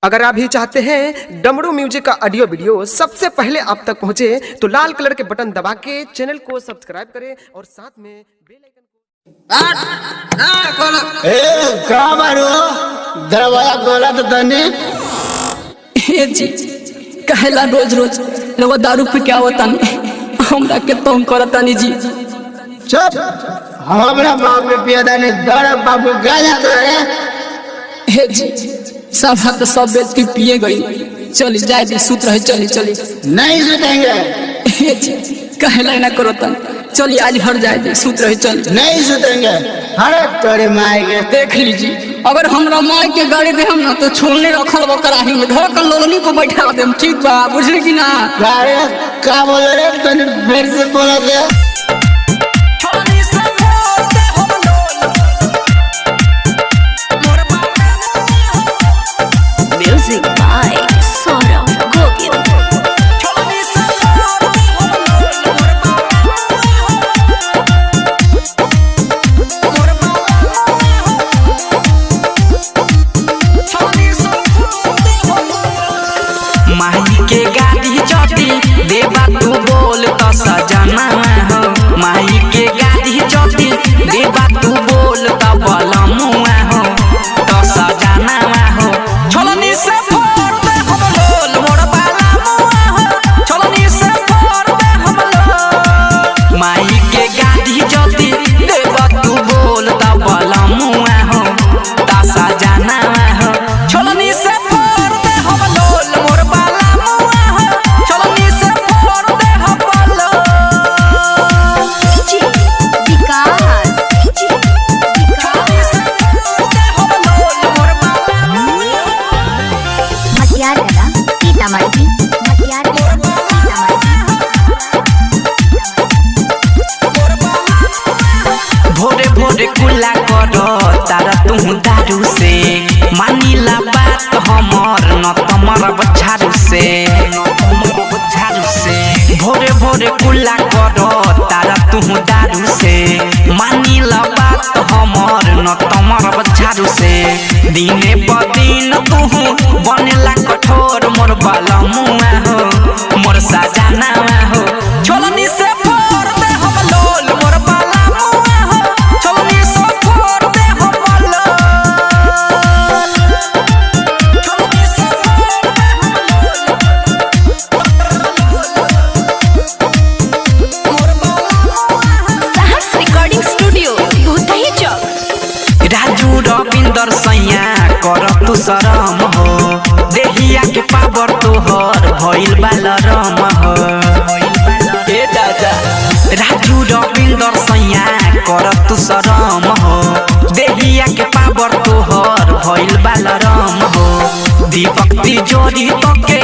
अगर आप भी चाहते हैं डमरू म्यूजिक का ऑडियो वीडियो सबसे पहले आप तक पहुंचे तो लाल कलर के बटन दबा के चैनल को सब्सक्राइब करें और साथ में बेल आइकन को दरवाजा खोला तो तने जी कहला रोज रोज लोग दारू पी के आवता हमरा के तुम करता नहीं जी। चुप हमरा बाप में पियादा ने दर बाबू गाया तो हे जी सब हाथ सब बेटी पिए गई चली जाए दी सूत रहे चली चली नहीं सुतेंगे। हे जी कहला ना करता चली आज हट जाए दी सूत रहे चल नहीं सुतेंगे। अरे तोरे माई के देख लीजिए अगर हमरा माई के गाड़ी दे हम ना तो छोड़ने रखल वो कराही में घर का लोगनी को बैठा दे ठीक बा बुझे कि ना का बोल रे तने फिर से बोला दे Music by Saurav Govind. माही के गाड़ी चौथी देवा तू बोल तो सजना हो। माही के गाड़ी चौथी देवा तू बोल तो बलमुआ हो तो सजना हो। छोलनी से फोड़ दे हम लोल मोर बाला मुआ हो। छोलनी से फोड़ दे हम लोल। माही के गाड़ी चौथी देवा तू बोल तो बलमुआ हो तो सजना हो। छोलनी से फोड़ दे हम लोल मोर बाला मुआ हो। छोलनी से फोड़ दे हम लोल। भोरे भोरे कुला करो तारा तू दारू से मानिला बात हमर न तमर बछारू से भोरे भोरे कुला करो तारा तू दारू से मानिला बात हमर न तमर बछारू से दिने प दिन तू बनेला कठोर मोर बाला मुआ हो मोर सजना हो। छोलनी से फोड़ दे हम लोल मोर बाला मुआ हो। छोलनी से फोड़ दे हम लोल। छोलनी से फोड़ दे हम लोल। Sahars Recording Studio, Bhutahi Chowk. Raju Ravinder सैया कर तू शरम हो देहिया के पावर तोहर भइल बालरम हो। ए दादा राजू रविंदर सैया कर तू शरम हो देहिया के पावर तोहर भइल बालरम हो। दीपक तिजोरी तो के